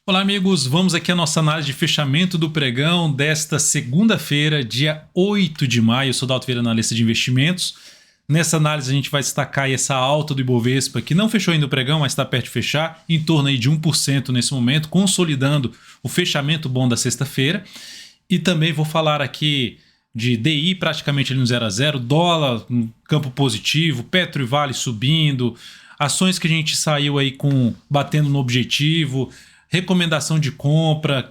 Olá, amigos. Vamos aqui à nossa análise de fechamento do pregão desta segunda-feira, dia 8 de maio. Eu sou Dalto Vieira, analista de investimentos. Nessa análise a gente vai destacar essa alta do Ibovespa, que não fechou ainda o pregão, mas está perto de fechar, em torno aí de 1% nesse momento, consolidando o fechamento bom da sexta-feira. E também vou falar aqui de DI praticamente ali no 0 a 0, dólar no campo positivo, Petro e Vale subindo, ações que a gente saiu aí batendo no objetivo, recomendação de compra,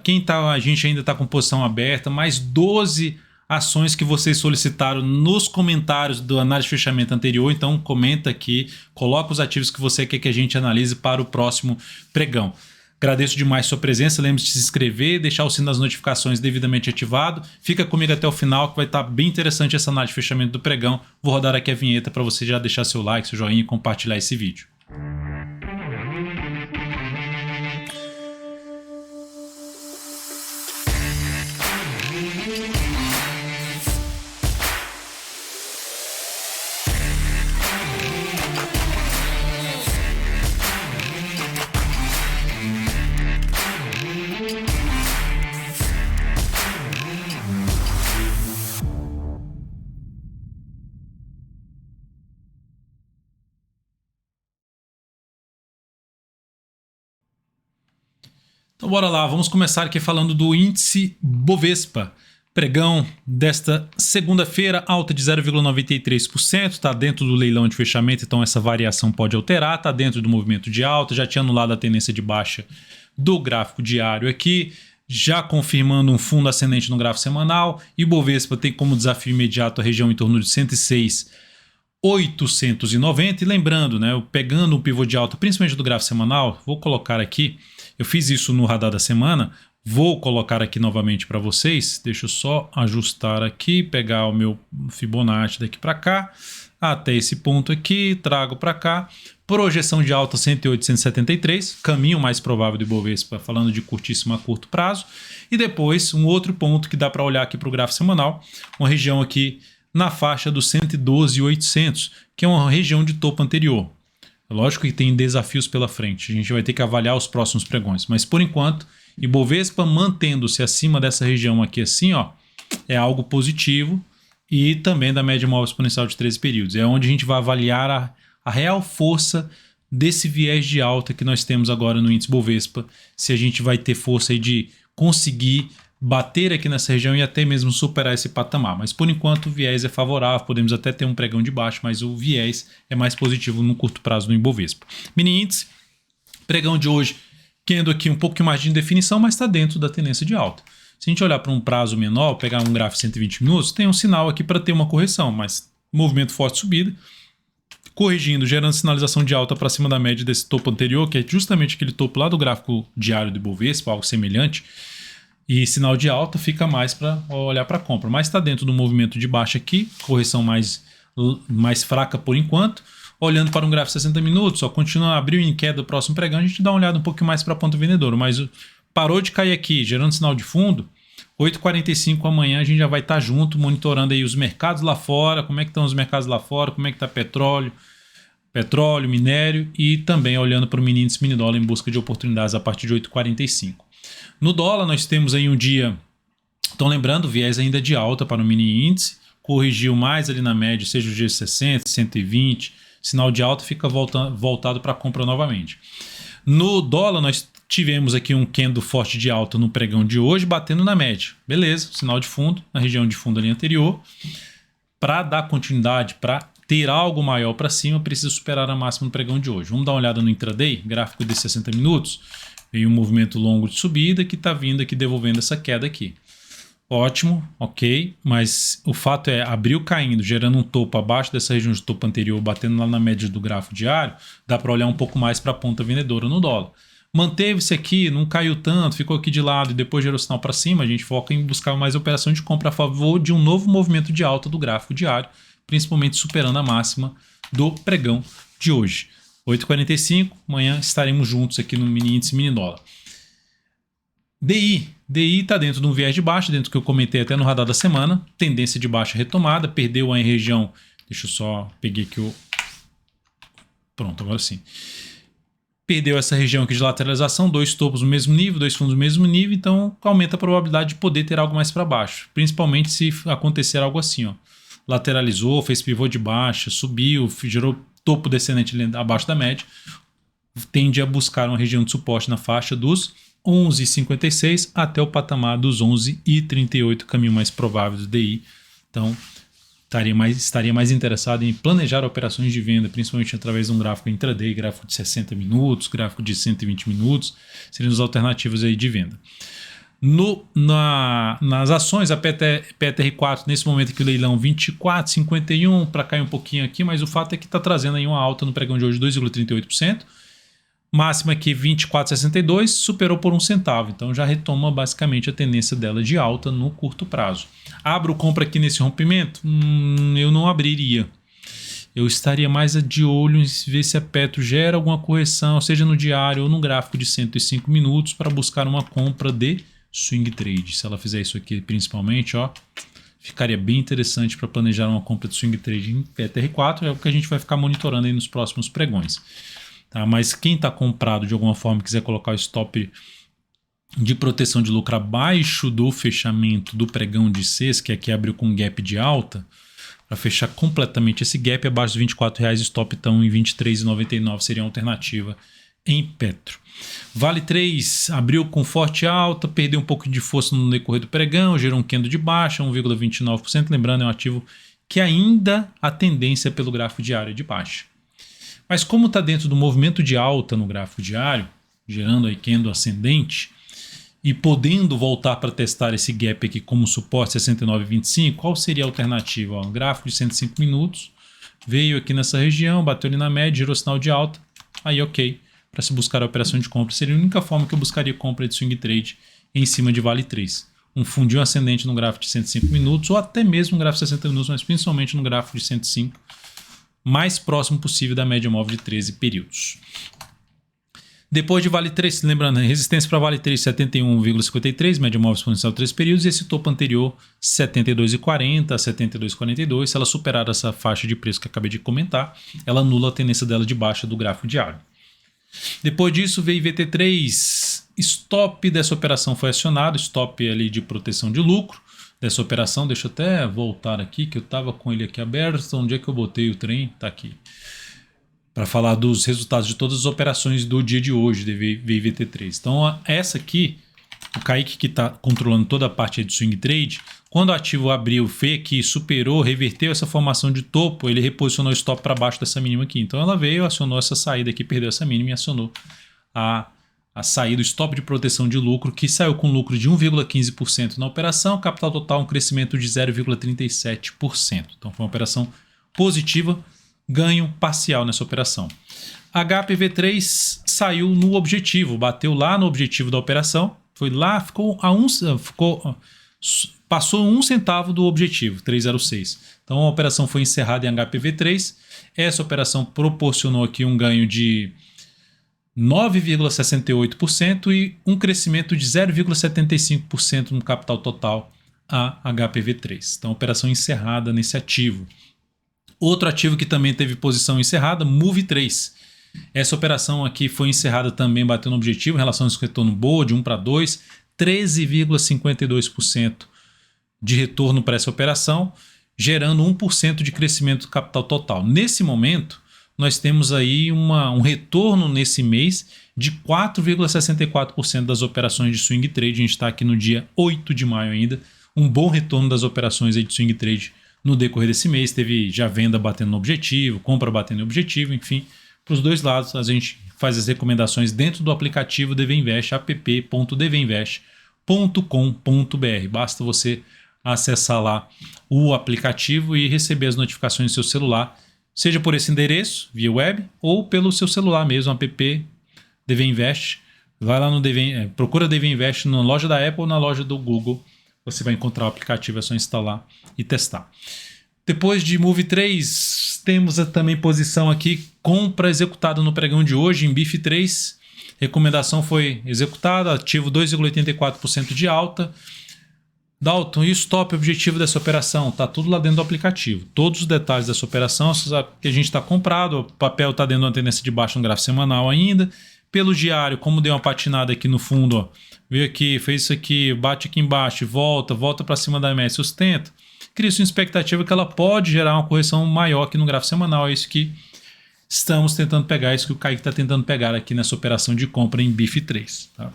a gente ainda está com posição aberta, mais 12 ações que vocês solicitaram nos comentários do análise de fechamento anterior. Então comenta aqui, coloca os ativos que você quer que a gente analise para o próximo pregão. Agradeço demais sua presença, lembre-se de se inscrever, deixar o sino das notificações devidamente ativado. Fica comigo até o final que vai estar bem interessante essa análise de fechamento do pregão. Vou rodar aqui a vinheta para você já deixar seu like, seu joinha e compartilhar esse vídeo. Então bora lá, vamos começar aqui falando do índice Bovespa. Pregão desta segunda-feira, alta de 0,93%, está dentro do leilão de fechamento, então essa variação pode alterar, está dentro do movimento de alta, já tinha anulado a tendência de baixa do gráfico diário aqui, já confirmando um fundo ascendente no gráfico semanal, e Bovespa tem como desafio imediato a região em torno de 106,890, e lembrando, né, pegando um pivô de alta, principalmente do gráfico semanal, vou colocar aqui. Eu fiz isso no radar da semana, vou colocar aqui novamente para vocês. Deixa eu só ajustar aqui, pegar o meu Fibonacci daqui para cá, até esse ponto aqui, trago para cá. Projeção de alta 108,173, caminho mais provável do Ibovespa, falando de curtíssimo a curto prazo. E depois um outro ponto que dá para olhar aqui para o gráfico semanal, uma região aqui na faixa dos 112,800, que é uma região de topo anterior. Lógico que tem desafios pela frente, a gente vai ter que avaliar os próximos pregões, mas por enquanto, Ibovespa mantendo-se acima dessa região aqui assim, ó, é algo positivo, e também da média móvel exponencial de 13 períodos. É onde a gente vai avaliar a real força desse viés de alta que nós temos agora no índice Bovespa, se a gente vai ter força aí de conseguir bater aqui nessa região e até mesmo superar esse patamar. Mas por enquanto o viés é favorável, podemos até ter um pregão de baixo, mas o viés é mais positivo no curto prazo no Ibovespa. Mini índice, pregão de hoje, tendo aqui um pouco mais de indefinição, mas está dentro da tendência de alta. Se a gente olhar para um prazo menor, pegar um gráfico de 120 minutos, tem um sinal aqui para ter uma correção, mas movimento forte de subida, corrigindo, gerando sinalização de alta para cima da média desse topo anterior, que é justamente aquele topo lá do gráfico diário do Ibovespa, algo semelhante. E sinal de alta fica mais para olhar para compra. Mas está dentro do movimento de baixa aqui, correção mais fraca por enquanto. Olhando para um gráfico de 60 minutos, ó, continua abriu em queda do próximo pregão, a gente dá uma olhada um pouco mais para a ponta vendedora. Mas parou de cair aqui, gerando sinal de fundo. 8h45 amanhã a gente já vai estar junto, monitorando aí os mercados lá fora, como é que estão os mercados lá fora, como é que está petróleo, minério, e também olhando para o mini índice mini dólar em busca de oportunidades a partir de 8h45. No dólar nós temos aí um dia, então lembrando, viés ainda de alta para o mini índice, corrigiu mais ali na média, seja o dia de 60, 120, sinal de alta fica voltado para a compra novamente. No dólar nós tivemos aqui um candle forte de alta no pregão de hoje, batendo na média, beleza, sinal de fundo, na região de fundo ali anterior. Para dar continuidade, para ter algo maior para cima, precisa superar a máxima no pregão de hoje. Vamos dar uma olhada no intraday, gráfico de 60 minutos, veio um movimento longo de subida que está vindo aqui devolvendo essa queda aqui. Ótimo, ok, mas o fato é, abriu caindo, gerando um topo abaixo dessa região de topo anterior, batendo lá na média do gráfico diário, dá para olhar um pouco mais para a ponta vendedora no dólar. Manteve-se aqui, não caiu tanto, ficou aqui de lado e depois gerou sinal para cima, a gente foca em buscar mais operação de compra a favor de um novo movimento de alta do gráfico diário, principalmente superando a máxima do pregão de hoje. 8h45, amanhã estaremos juntos aqui no mini índice mini dólar. DI está dentro de um viés de baixa, dentro do que eu comentei até no radar da semana, tendência de baixa retomada, perdeu a região, deixa eu só, peguei aqui o... Pronto, agora sim. perdeu essa região aqui de lateralização, 2 topos no mesmo nível, 2 fundos no mesmo nível, então aumenta a probabilidade de poder ter algo mais para baixo, principalmente se acontecer algo assim, ó. Lateralizou, fez pivô de baixa, subiu, gerou topo descendente abaixo da média, tende a buscar uma região de suporte na faixa dos 11,56 até o patamar dos 11,38, caminho mais provável do DI. Então, estaria mais interessado em planejar operações de venda, principalmente através de um gráfico intraday, gráfico de 60 minutos, gráfico de 120 minutos, seriam as alternativas aí de venda. Nas ações, a PTR4, nesse momento aqui o leilão 24,51, para cair um pouquinho aqui, mas o fato é que está trazendo aí uma alta no pregão de hoje 2,38%, máxima aqui 24,62, superou por 1 centavo, então já retoma basicamente a tendência dela de alta no curto prazo. Abro compra aqui nesse rompimento? Eu não abriria. Eu estaria mais de olho em ver se a Petro gera alguma correção, seja no diário ou no gráfico de 105 minutos, para buscar uma compra de swing trade. Se ela fizer isso aqui principalmente, ó, ficaria bem interessante para planejar uma compra de swing trade em PTR4, é o que a gente vai ficar monitorando aí nos próximos pregões. Tá? Mas quem está comprado de alguma forma e quiser colocar o stop de proteção de lucro abaixo do fechamento do pregão de sexta, que aqui abriu com gap de alta, para fechar completamente esse gap abaixo dos R$24, stop estão em R$23,99, seria uma alternativa em Petro. Vale 3 abriu com forte alta, perdeu um pouco de força no decorrer do pregão, gerou um candle de baixa, 1,29%, lembrando, é um ativo que ainda a tendência pelo gráfico diário é de baixa. Mas como está dentro do movimento de alta no gráfico diário, gerando aí candle ascendente, e podendo voltar para testar esse gap aqui como suporte 69,25, qual seria a alternativa? Ó, um gráfico de 105 minutos, veio aqui nessa região, bateu ali na média, gerou sinal de alta, aí ok, para se buscar a operação de compra. Seria a única forma que eu buscaria compra de swing trade em cima de Vale 3. Um fundinho ascendente no gráfico de 105 minutos, ou até mesmo no gráfico de 60 minutos, mas principalmente no gráfico de 105, mais próximo possível da média móvel de 13 períodos. Depois de Vale 3, lembrando, resistência para Vale 3, 71,53, média móvel exponencial 3 períodos, e esse topo anterior, 72,40 a 72,42. Se ela superar essa faixa de preço que acabei de comentar, ela anula a tendência dela de baixa do gráfico diário. Depois disso veio VT3, stop dessa operação foi acionado, stop ali de proteção de lucro dessa operação. Deixa eu até voltar aqui, que eu estava com ele aqui aberto. Onde é que eu botei o trem? Está aqui. Para falar dos resultados de todas as operações do dia de hoje de VT3. Então essa aqui, o Kaique que está controlando toda a parte de swing trade, quando o ativo abriu, fez aqui, superou, reverteu essa formação de topo, ele reposicionou o stop para baixo dessa mínima aqui. Então ela veio, acionou essa saída aqui, perdeu essa mínima e acionou a saída, o stop de proteção de lucro, que saiu com lucro de 1,15% na operação, capital total um crescimento de 0,37%. Então foi uma operação positiva, ganho parcial nessa operação. HPV3 saiu no objetivo, bateu lá no objetivo da operação, foi lá, passou 1 centavo do objetivo, 3,06. Então a operação foi encerrada em HPV3. Essa operação proporcionou aqui um ganho de 9,68% e um crescimento de 0,75% no capital total a HPV3. Então operação encerrada nesse ativo. Outro ativo que também teve posição encerrada, Move3. Essa operação aqui foi encerrada também, bateu no objetivo, relação de retorno boa, de 1 para 2, 13,52% de retorno para essa operação, gerando 1% de crescimento do capital total. Nesse momento, nós temos aí um retorno nesse mês de 4,64% das operações de swing trade. A gente está aqui no dia 8 de maio ainda, um bom retorno das operações aí de swing trade no decorrer desse mês. Teve já venda batendo no objetivo, compra batendo no objetivo, enfim, para os dois lados a gente faz as recomendações dentro do aplicativo DVInvest, app.dvinvest.com.br. Basta você acessar lá o aplicativo e receber as notificações no seu celular, seja por esse endereço, via web, ou pelo seu celular mesmo, app DVInvest. Vai lá no procura DVInvest na loja da Apple ou na loja do Google. Você vai encontrar o aplicativo, é só instalar e testar. Depois de Move3, temos também posição aqui, compra executada no pregão de hoje em BIF3. Recomendação foi executada, ativo 2,84% de alta. Dalton, e o stop objetivo dessa operação? Está tudo lá dentro do aplicativo. Todos os detalhes dessa operação, você sabe que a gente está comprado, o papel está dentro de uma tendência de baixa no gráfico semanal ainda, Pelo diário, como deu uma patinada aqui no fundo, ó, veio aqui, fez isso aqui, bate aqui embaixo, volta para cima da média, sustenta, cria-se uma expectativa que ela pode gerar uma correção maior aqui no gráfico semanal. É isso que estamos tentando pegar, é isso que o Kaique está tentando pegar aqui nessa operação de compra em BIF3. Tá?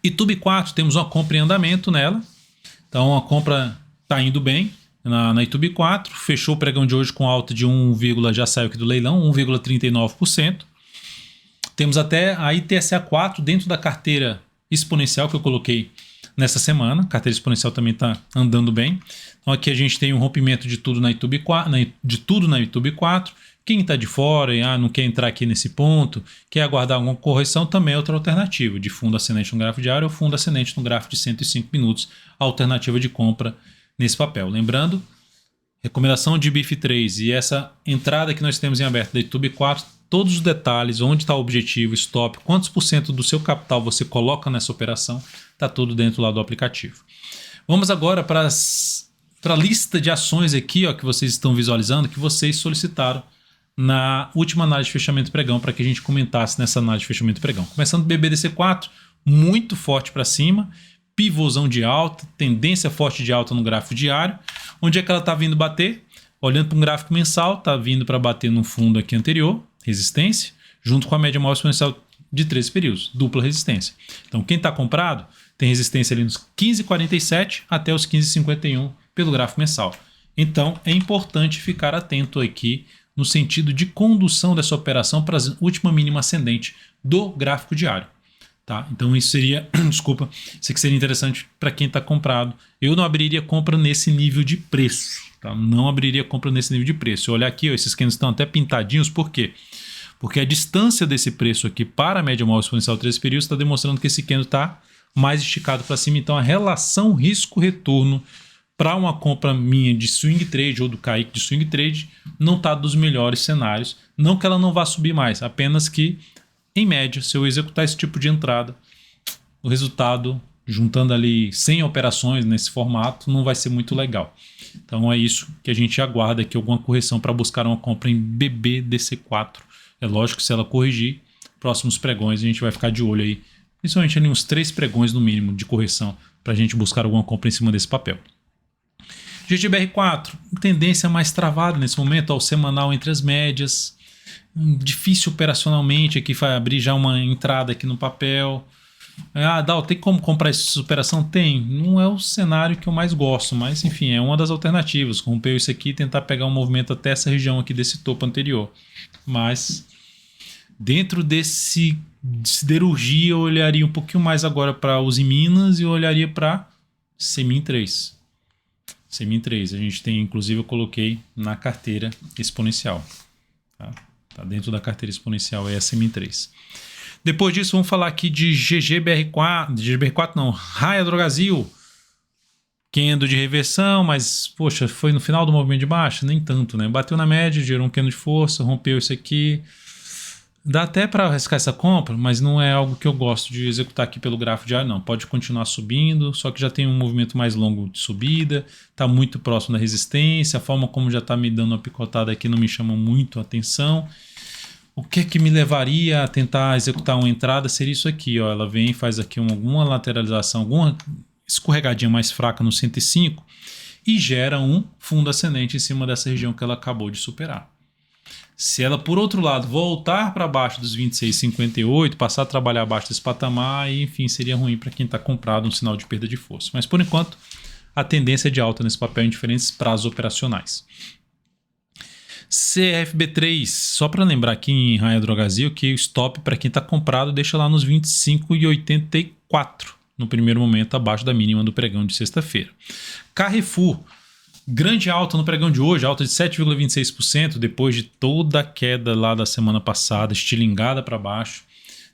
YouTube 4, temos uma compra em andamento nela, então a compra está indo bem na YouTube 4, fechou o pregão de hoje com alta de 1, já saiu aqui do leilão, 1,39%. Temos até a ITSA 4 dentro da carteira exponencial que eu coloquei nessa semana. A carteira exponencial também está andando bem. Então aqui a gente tem um rompimento de tudo na YouTube 4. Quem está de fora e não quer entrar aqui nesse ponto, quer aguardar alguma correção, também é outra alternativa. De fundo ascendente no gráfico diário ou fundo ascendente no gráfico de 105 minutos. Alternativa de compra nesse papel. Lembrando, recomendação de BIF3 e essa entrada que nós temos em aberto da YouTube 4, todos os detalhes, onde está o objetivo, stop, quantos por cento do seu capital você coloca nessa operação, está tudo dentro lá do aplicativo. Vamos agora para a lista de ações aqui, ó, que vocês estão visualizando, que vocês solicitaram na última análise de fechamento pregão, para que a gente comentasse nessa análise de fechamento pregão. Começando BBDC4, muito forte para cima, pivôzão de alta, tendência forte de alta no gráfico diário. Onde é que ela está vindo bater? Olhando para um gráfico mensal, está vindo para bater no fundo aqui anterior, resistência, junto com a média móvel exponencial de 13 períodos, dupla resistência. Então quem está comprado tem resistência ali nos 15,47 até os 15,51 pelo gráfico mensal. Então é importante ficar atento aqui no sentido de condução dessa operação para a última mínima ascendente do gráfico diário. Tá? Então isso seria, desculpa, isso aqui seria interessante para quem está comprado. Eu não abriria compra nesse nível de preço. Tá? Não abriria compra nesse nível de preço. Se olhar aqui, ó, esses candles estão até pintadinhos, por quê? Porque a distância desse preço aqui para a média móvel exponencial 13 períodos está demonstrando que esse candle está mais esticado para cima. Então a relação risco-retorno para uma compra minha de swing trade ou do Kaique de swing trade não está dos melhores cenários. Não que ela não vá subir mais, apenas que, em média, se eu executar esse tipo de entrada, o resultado, juntando ali 100 operações nesse formato, não vai ser muito legal. Então é isso que a gente aguarda aqui, alguma correção para buscar uma compra em BBDC4. É lógico que se ela corrigir, próximos pregões a gente vai ficar de olho aí, principalmente ali uns 3 pregões no mínimo de correção para a gente buscar alguma compra em cima desse papel. GGBR4, tendência mais travada nesse momento, ao semanal entre as médias, difícil operacionalmente aqui, vai abrir já uma entrada aqui no papel. Dal, tem como comprar essa operação? Tem, não é o cenário que eu mais gosto, mas enfim, é uma das alternativas, romper isso aqui e tentar pegar um movimento até essa região aqui desse topo anterior. Mas dentro desse siderurgia eu olharia um pouquinho mais agora para Uzi Minas e eu olharia para Semin 3. Semin 3, a gente tem, inclusive eu coloquei na carteira exponencial. Tá dentro da carteira exponencial, é a Semin 3. Depois disso, vamos falar aqui de GGBR4, GGBR4 não, Raia Drogasil, candle de reversão, mas, poxa, foi no final do movimento de baixa? Nem tanto, né? Bateu na média, gerou um candle de força, rompeu isso aqui. Dá até para arriscar essa compra, mas não é algo que eu gosto de executar aqui pelo gráfico diário, não. Pode continuar subindo, só que já tem um movimento mais longo de subida, está muito próximo da resistência, a forma como já está me dando uma picotada aqui não me chama muito a atenção. O que é que me levaria a tentar executar uma entrada seria isso aqui, ó. Ela vem e faz aqui alguma lateralização, alguma escorregadinha mais fraca no 105 e gera um fundo ascendente em cima dessa região que ela acabou de superar. Se ela, por outro lado, voltar para baixo dos 26,58, passar a trabalhar abaixo desse patamar, aí, enfim, seria ruim para quem está comprado, um sinal de perda de força. Mas, por enquanto, a tendência é de alta nesse papel em diferentes prazos operacionais. CFB3, só para lembrar aqui em Raia Drogasil que o stop para quem está comprado deixa lá nos 25,84 no primeiro momento, abaixo da mínima do pregão de sexta-feira. Carrefour, grande alta no pregão de hoje, alta de 7,26% depois de toda a queda lá da semana passada, estilingada para baixo.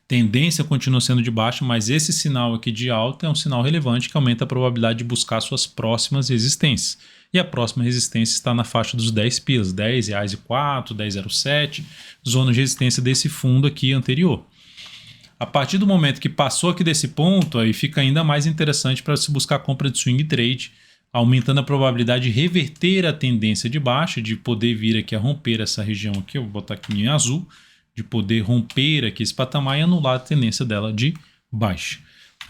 Tendência continua sendo de baixa, mas esse sinal aqui de alta é um sinal relevante que aumenta a probabilidade de buscar suas próximas resistências. E a próxima resistência está na faixa dos 10 pilas, R$10,04, R$10,07, zona de resistência desse fundo aqui anterior. A partir do momento que passou aqui desse ponto, aí fica ainda mais interessante para se buscar compra de swing trade, aumentando a probabilidade de reverter a tendência de baixa, de poder vir aqui a romper essa região aqui, eu vou botar aqui em azul, de poder romper aqui esse patamar e anular a tendência dela de baixa.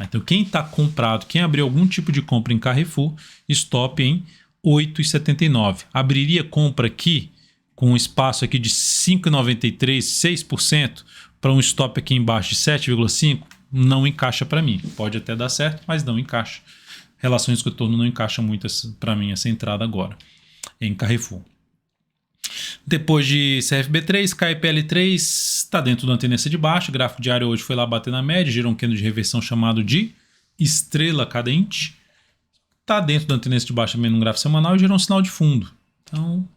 Então quem está comprado, quem abriu algum tipo de compra em Carrefour, stop em 8,79. Abriria compra aqui com um espaço aqui de 5,93, 6%, para um stop aqui embaixo de 7,5%, não encaixa para mim. Pode até dar certo, mas não encaixa. Relações com o retorno não encaixa muito para mim essa entrada agora em Carrefour. Depois de CFB3, KPL3 está dentro da tendência de baixa. O gráfico diário hoje foi lá bater na média, gerou um candle de reversão chamado de estrela cadente. Está dentro da tendência de baixa também no gráfico semanal e gerou um sinal de fundo. Então,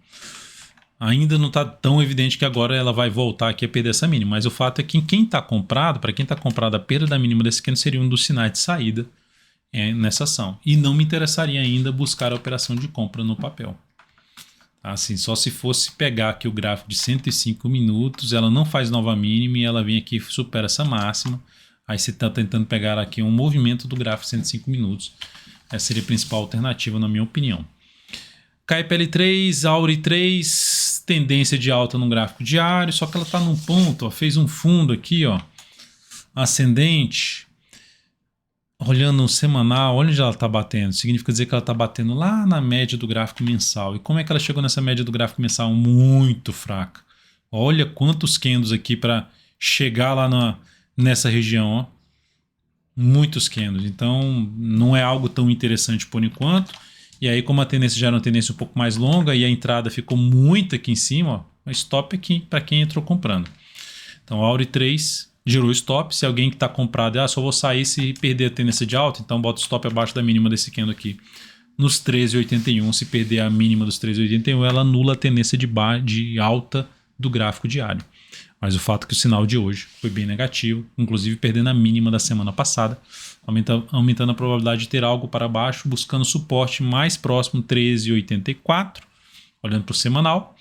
ainda não está tão evidente que agora ela vai voltar aqui a perder essa mínima. Mas o fato é que quem está comprado, para quem está comprado, a perda da mínima desse candle seria um dos sinais de saída nessa ação. E não me interessaria ainda buscar a operação de compra no papel. Assim, só se fosse pegar aqui o gráfico de 105 minutos, ela não faz nova mínima e ela vem aqui e supera essa máxima. Aí você está tentando pegar aqui um movimento do gráfico de 105 minutos. Essa seria a principal alternativa, na minha opinião. KPL3, AURI3, tendência de alta no gráfico diário, só que ela está num ponto, ó, fez um fundo aqui, ó, ascendente. Olhando no semanal, olha onde ela está batendo. Significa dizer que ela está batendo lá na média do gráfico mensal. E como é que ela chegou nessa média do gráfico mensal? Muito fraca. Olha quantos candles aqui para chegar lá nessa região. Ó. Muitos candles. Então, não é algo tão interessante por enquanto. E aí, como a tendência já era uma tendência um pouco mais longa e a entrada ficou muito aqui em cima, ó, stop aqui para quem entrou comprando. Então, AURI 3... gerou stop. Se alguém que está comprado, só vou sair se perder a tendência de alta, então bota o stop abaixo da mínima desse candle aqui nos 13,81. Se perder a mínima dos 13,81, ela anula a tendência de alta do gráfico diário. Mas o fato é que o sinal de hoje foi bem negativo, inclusive perdendo a mínima da semana passada, aumentando a probabilidade de ter algo para baixo, buscando suporte mais próximo 13,84, olhando para o semanal,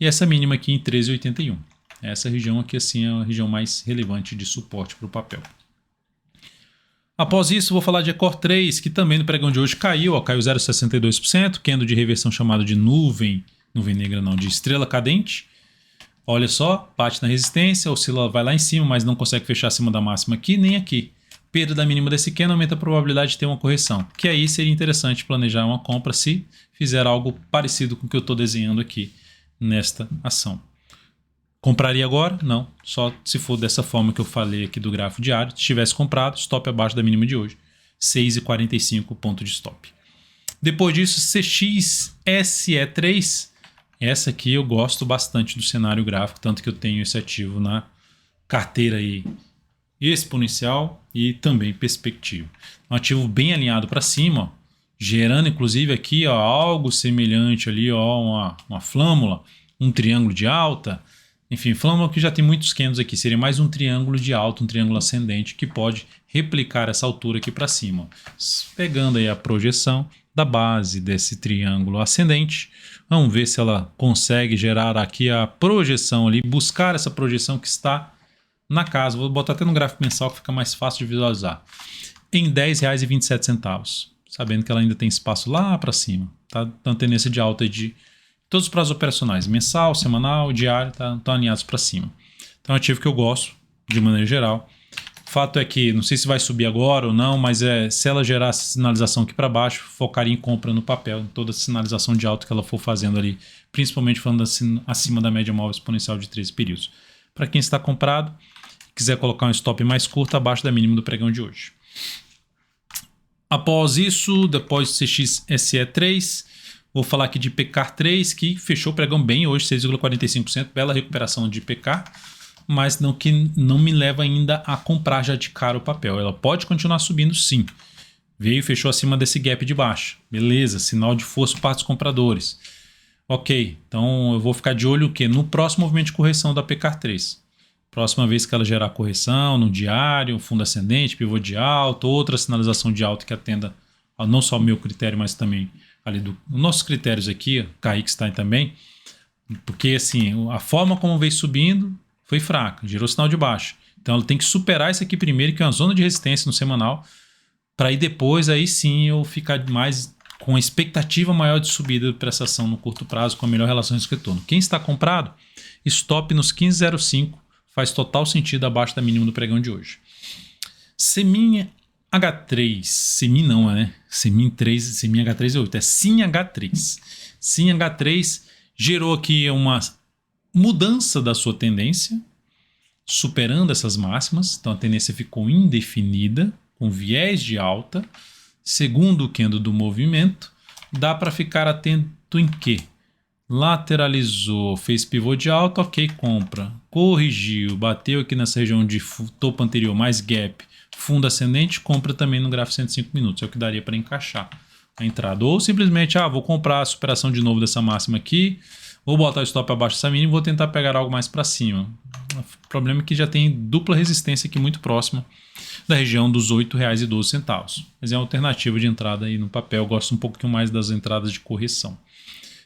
e essa mínima aqui em 13,81. Essa região aqui assim, é a região mais relevante de suporte para o papel. Após isso, vou falar de Ecor 3, que também no pregão de hoje caiu, caiu 0,62%, candle de reversão chamado de nuvem negra não, de estrela cadente. Olha só, bate na resistência, oscila, vai lá em cima, mas não consegue fechar acima da máxima aqui nem aqui. Perda da mínima desse candle aumenta a probabilidade de ter uma correção, que aí seria interessante planejar uma compra se fizer algo parecido com o que eu estou desenhando aqui nesta ação. Compraria agora? Não. Só se for dessa forma que eu falei aqui do gráfico diário. Se tivesse comprado, stop abaixo da mínima de hoje. 6,45 ponto de stop. Depois disso, CXSE3. Essa aqui eu gosto bastante do cenário gráfico, tanto que eu tenho esse ativo na carteira aí exponencial e também perspectiva. Um ativo bem alinhado para cima, ó, gerando inclusive aqui ó, algo semelhante ali, ó, uma flâmula, um triângulo de alta. Enfim, flâmula que já tem muitos candles aqui, seria mais um triângulo de alta, um triângulo ascendente que pode replicar essa altura aqui para cima. Pegando aí a projeção da base desse triângulo ascendente, vamos ver se ela consegue gerar aqui a projeção ali, buscar essa projeção que está na casa. Vou botar até no gráfico mensal que fica mais fácil de visualizar. Em R$ 10,27, sabendo que ela ainda tem espaço lá para cima. Tá dando tendência de alta de todos os prazos operacionais, mensal, semanal, diário, estão alinhados para cima. Então é um ativo que eu gosto, de maneira geral. O fato é que, não sei se vai subir agora ou não, mas se ela gerar essa sinalização aqui para baixo, focaria em compra no papel, em toda a sinalização de alta que ela for fazendo ali, principalmente falando assim, acima da média móvel exponencial de 13 períodos. Para quem está comprado, quiser colocar um stop mais curto, abaixo da mínima do pregão de hoje. Após isso, depois do CXSE3, vou falar aqui de PK3, que fechou o pregão bem hoje, 6,45%, bela recuperação de PK, mas que não me leva ainda a comprar já de cara o papel. Ela pode continuar subindo sim. Veio e fechou acima desse gap de baixo. Beleza, sinal de força para os compradores. Ok, então eu vou ficar de olho o quê? No próximo movimento de correção da PK3. Próxima vez que ela gerar correção no diário, fundo ascendente, pivô de alta, outra sinalização de alta que atenda a não só o meu critério, mas também ali dos nossos critérios aqui, Kaique está aí também, porque assim, a forma como veio subindo foi fraca, gerou sinal de baixa. Então ela tem que superar isso aqui primeiro, que é uma zona de resistência no semanal, para aí depois, aí sim, eu ficar mais com a expectativa maior de subida para essa ação no curto prazo, com a melhor relação risco-retorno. Quem está comprado, stop nos 15,05, faz total sentido abaixo da mínima do pregão de hoje. Semin H3, Semin não, né? Semin 3, Semin H3 é 8, é Sim H3. Sim H3 gerou aqui uma mudança da sua tendência, superando essas máximas, então a tendência ficou indefinida, com viés de alta. Segundo o candle do movimento, dá para ficar atento em que? Lateralizou, fez pivô de alta, ok, compra. Corrigiu, bateu aqui nessa região de topo anterior mais gap, fundo ascendente, compra também no gráfico 105 minutos, é o que daria para encaixar a entrada. Ou simplesmente, vou comprar a superação de novo dessa máxima aqui, vou botar o stop abaixo dessa mínima e vou tentar pegar algo mais para cima. O problema é que já tem dupla resistência aqui muito próxima da região dos R$ 8,12. Mas é uma alternativa de entrada aí no papel. Eu gosto um pouquinho mais das entradas de correção,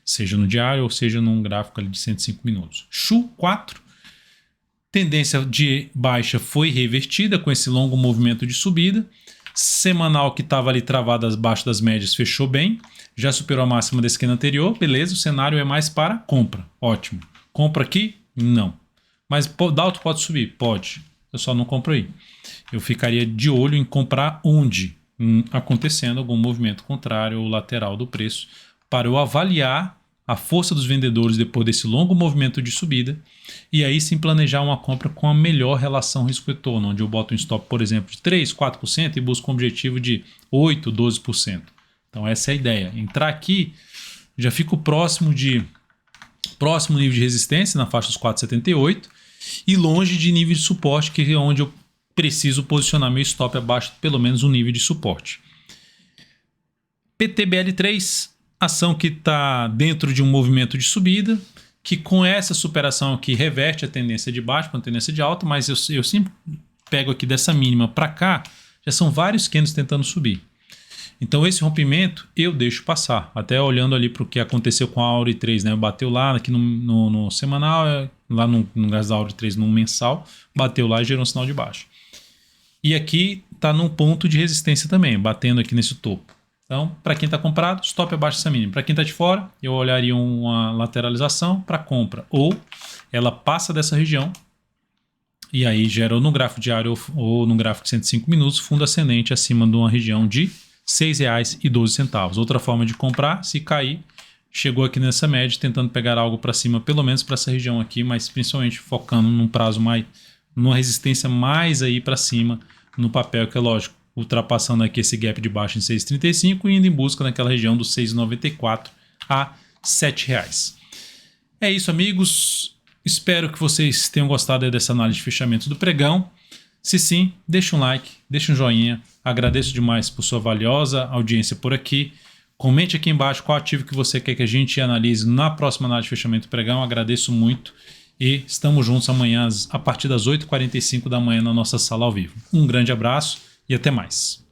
seja no diário ou seja num gráfico ali de 105 minutos. Shu 4, tendência de baixa foi revertida com esse longo movimento de subida. Semanal que estava ali travada abaixo das médias fechou bem, já superou a máxima da esquina anterior, beleza, o cenário é mais para compra, ótimo. Compra aqui? Não. Mas Dalton pode subir? Pode, eu só não compro aí. Eu ficaria de olho em comprar onde? Acontecendo algum movimento contrário ou lateral do preço, para eu avaliar a força dos vendedores depois desse longo movimento de subida e aí sim planejar uma compra com a melhor relação risco-retorno, onde eu boto um stop, por exemplo, de 3%, 4% e busco um objetivo de 8%, 12%. Então essa é a ideia. Entrar aqui, já fico próximo nível de resistência, na faixa dos 4,78 e longe de nível de suporte, que é onde eu preciso posicionar meu stop abaixo de pelo menos um nível de suporte. PTBL3, ação que está dentro de um movimento de subida, que com essa superação aqui reverte a tendência de baixo para a tendência de alta, mas eu sempre pego aqui dessa mínima para cá, já são vários candles tentando subir. Então esse rompimento eu deixo passar, até olhando ali para o que aconteceu com a Auri 3, né? Bateu lá aqui no semanal, lá no caso da Auri 3 no mensal, bateu lá e gerou um sinal de baixa. E aqui está num ponto de resistência também, batendo aqui nesse topo. Então, para quem está comprado, stop abaixo dessa mínima. Para quem está de fora, eu olharia uma lateralização para compra. Ou ela passa dessa região e aí gera ou no gráfico diário ou no gráfico de 105 minutos, fundo ascendente acima de uma região de R$ 6,12. Outra forma de comprar, se cair, chegou aqui nessa média, tentando pegar algo para cima, pelo menos para essa região aqui, mas principalmente focando num prazo mais, numa resistência mais aí para cima no papel, que é lógico, ultrapassando aqui esse gap de baixo em 6,35 e indo em busca naquela região dos 6,94 a R$ 7,00. É isso, amigos. Espero que vocês tenham gostado dessa análise de fechamento do pregão. Se sim, deixa um like, deixa um joinha. Agradeço demais por sua valiosa audiência por aqui. Comente aqui embaixo qual ativo que você quer que a gente analise na próxima análise de fechamento do pregão. Agradeço muito e estamos juntos amanhã a partir das 8h45 da manhã na nossa sala ao vivo. Um grande abraço e até mais.